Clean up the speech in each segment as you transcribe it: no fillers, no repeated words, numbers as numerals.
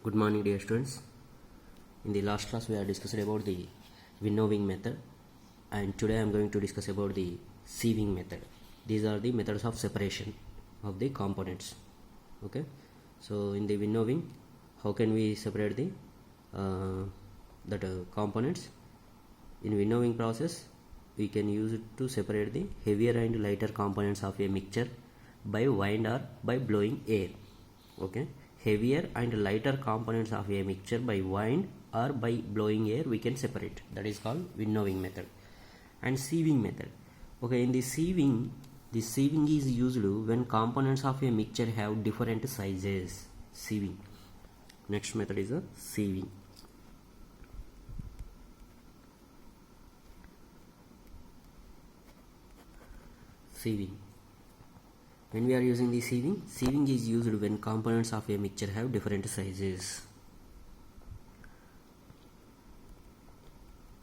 Good morning, dear students. In the last class, we have discussed about the winnowing method, and today I am going to discuss about the sieving method. These are the methods of separation of the components. Okay, so in the winnowing, how can we separate the components? In winnowing process, we can use it to separate the heavier and lighter components of a mixture by wind or by blowing air. Okay, heavier and lighter components of a mixture by wind or by blowing air we can separate. That is called winnowing method. And sieving method. Okay, in the sieving is used when components of a mixture have different sizes. Sieving. Next method is a sieving. Sieving. When we are using the sieving is used when components of a mixture have different sizes.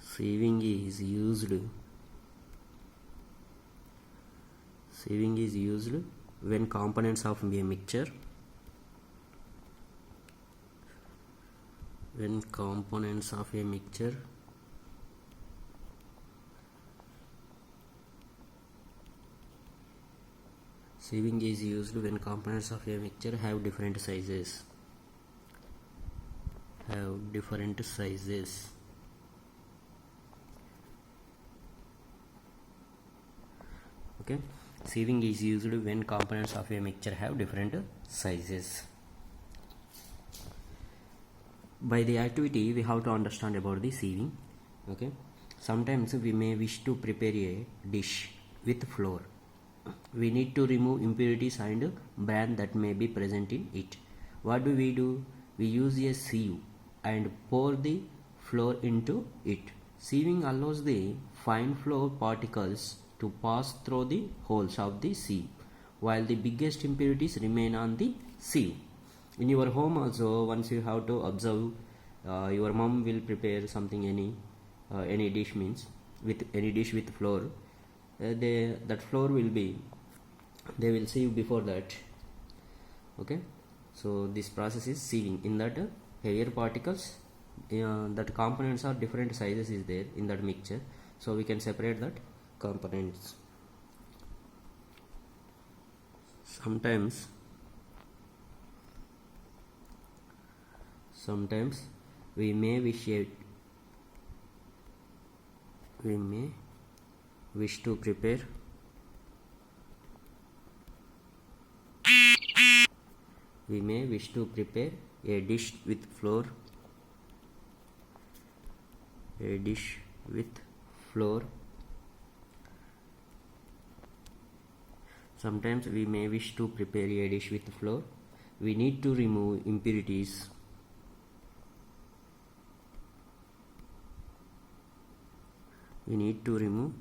Sieving is used when components of a mixture sieving is used when components of a mixture have different sizes. Okay, sieving is used when components of a mixture have different sizes. By the activity, we have to understand about the sieving. Okay, sometimes we may wish to prepare a dish with flour. We need to remove impurities and bran that may be present in it. What do? We use a sieve and pour the flour into it. Sieving allows the fine flour particles to pass through the holes of the sieve, while the biggest impurities remain on the sieve. In your home also, once you have to observe, your mom will prepare something, any dish with flour. That flour they will sieve before that. Okay, so this process is sieving. In that heavier particles, that components are different sizes is there in that mixture, so we can separate that components. Sometimes we may wish to prepare a dish with flour. Sometimes we may wish to prepare a dish with flour. We need to remove impurities. We need to remove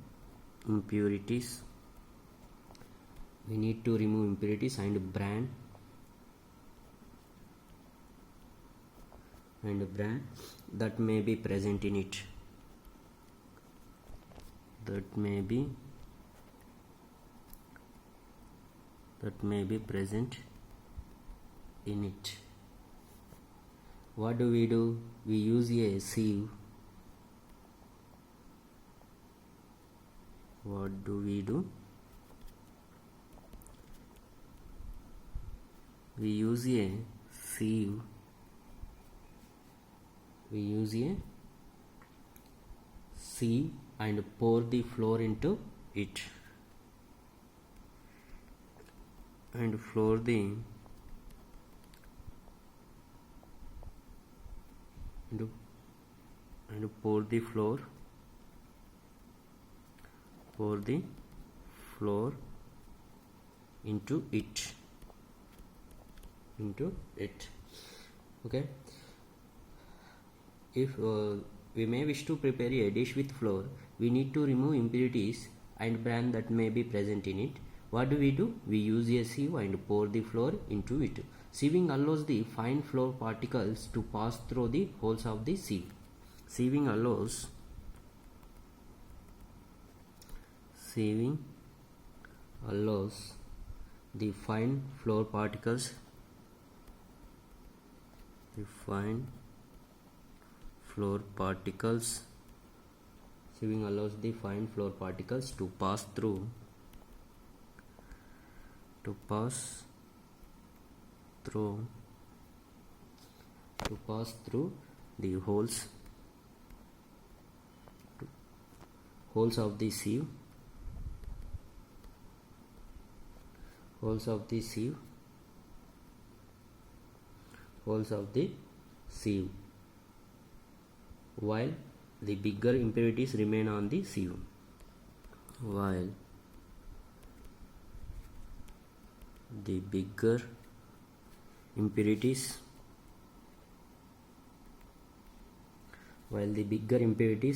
impurities and bran that may be present in it. That may be present in it. What do? We use a sieve. What do? We use a sieve. And pour the flour into it. And pour the flour into it. Okay, if we may wish to prepare a dish with flour, we need to remove impurities and bran that may be present in it. What do? We use a sieve and pour the flour into it. Sieving allows the fine flour particles to pass through the holes of the sieve. Sieving allows the fine flour particles the fine floor particles. Sieving allows the fine floor particles to pass through the holes of the sieve, while the bigger impurities remain on the sieve. While the bigger impurities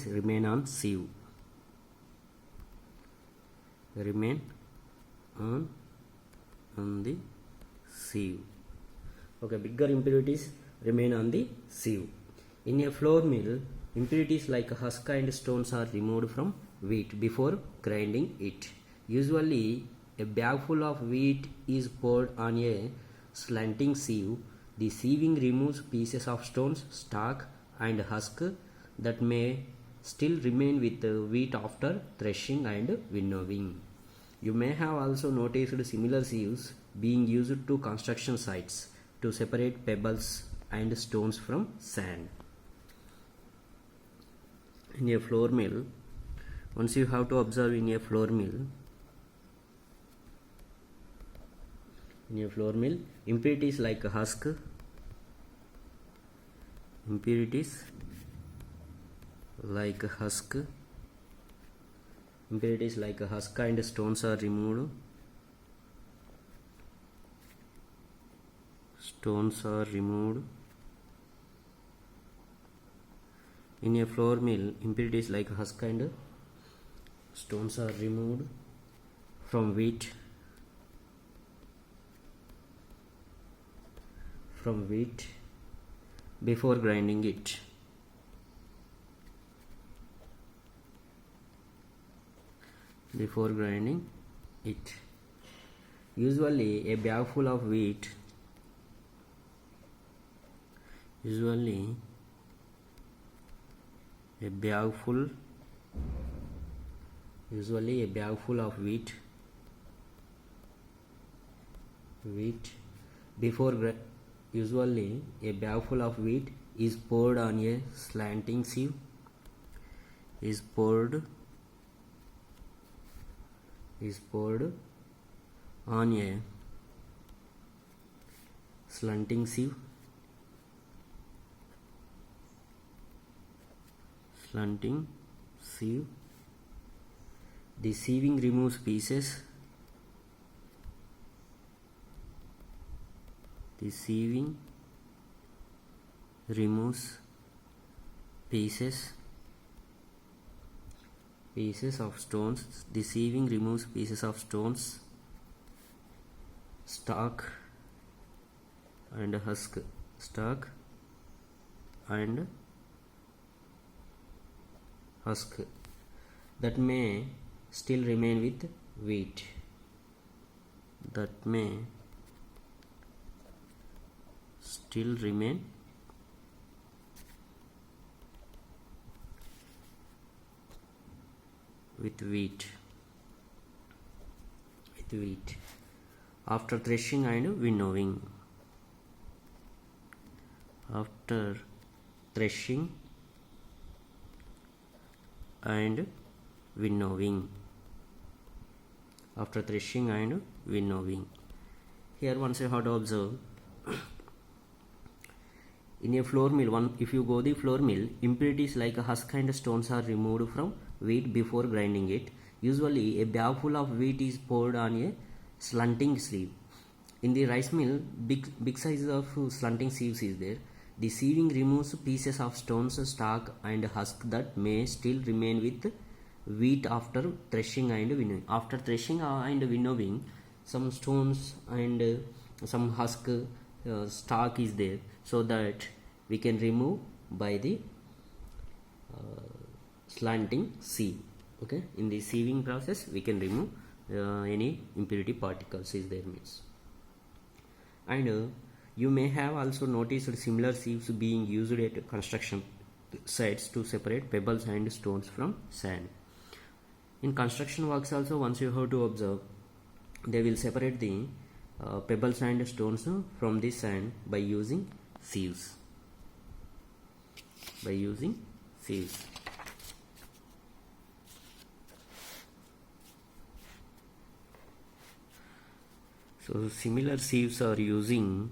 remain on sieve. Remain on the sieve. Okay, bigger impurities remain on the sieve. In a flour mill, impurities like husk and stones are removed from wheat before grinding it. Usually, a bag full of wheat is poured on a slanting sieve. The sieving removes pieces of stones, stalk, and husk that may still remain with the wheat after threshing and winnowing. You may have also noticed similar sieves being used to construction sites to separate pebbles and stones from sand. In a flour mill, once you have to observe in a flour mill, impurities like husk, impurities like husk and stones are removed. In a flour mill, impurities like husk and stones are removed from wheat before grinding it. Usually a bag full of wheat is poured on a slanting sieve. The sieving removes pieces. Of stones. The sieving removes pieces of stones, stalk and husk that may still remain with wheat. After threshing and winnowing. After threshing and winnowing. Here once you have to observe, in a flour mill, if you go the flour mill, impurities like husk and stones are removed from wheat before grinding it. Usually a bag full of wheat is poured on a slanting sieve. In the rice mill, big sizes of slanting sieves is there. The sieving removes pieces of stones, stalk and husk that may still remain with wheat after threshing and winnowing. After threshing and winnowing, some stones and some husk stalk is there, so that we can remove by the slanting sieve. Okay, in the sieving process we can remove any impurity particles is there means. And You may have also noticed similar sieves being used at construction sites to separate pebbles and stones from sand. In construction works also, once you have to observe, they will separate the pebbles and stones from the sand by using sieves. By using sieves. So similar sieves are using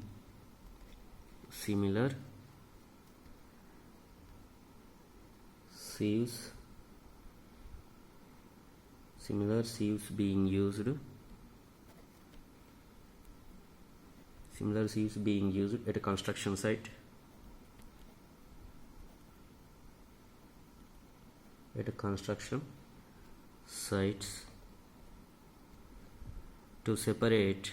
similar sieves being used at a construction site sites to separate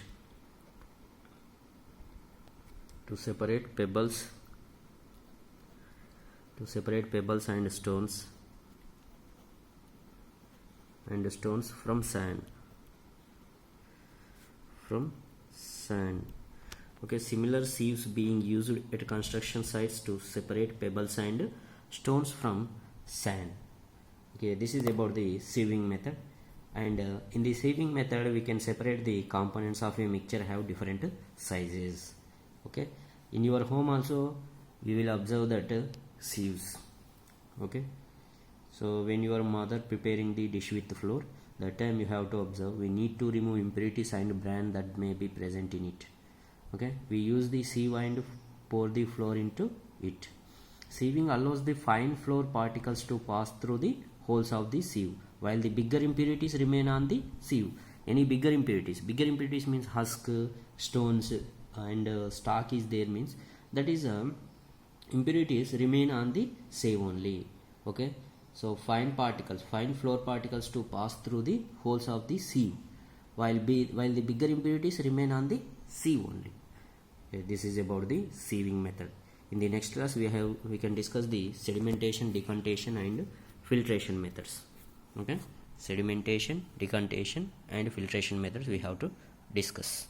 pebbles and stones from sand. Okay, similar sieves being used at construction sites to separate pebbles and stones from sand. Okay, this is about the sieving method. And in the sieving method, we can separate the components of a mixture have different sizes. Okay, in your home also you will observe that sieves. Okay, so when your mother preparing the dish with the flour, that time you have to observe, we need to remove impurities and bran that may be present in it. Okay, we use the sieve and pour the flour into it. Sieving allows the fine flour particles to pass through the holes of the sieve, while the bigger impurities remain on the sieve. Any bigger impurities means husk, stones and stalk is there, means that is impurities remain on the sieve only. Okay, so fine flour particles to pass through the holes of the sieve, while the bigger impurities remain on the sieve only. Okay, this is about the sieving method. In the next class we can discuss the sedimentation, decantation and filtration methods. Okay, sedimentation, decantation and filtration methods we have to discuss.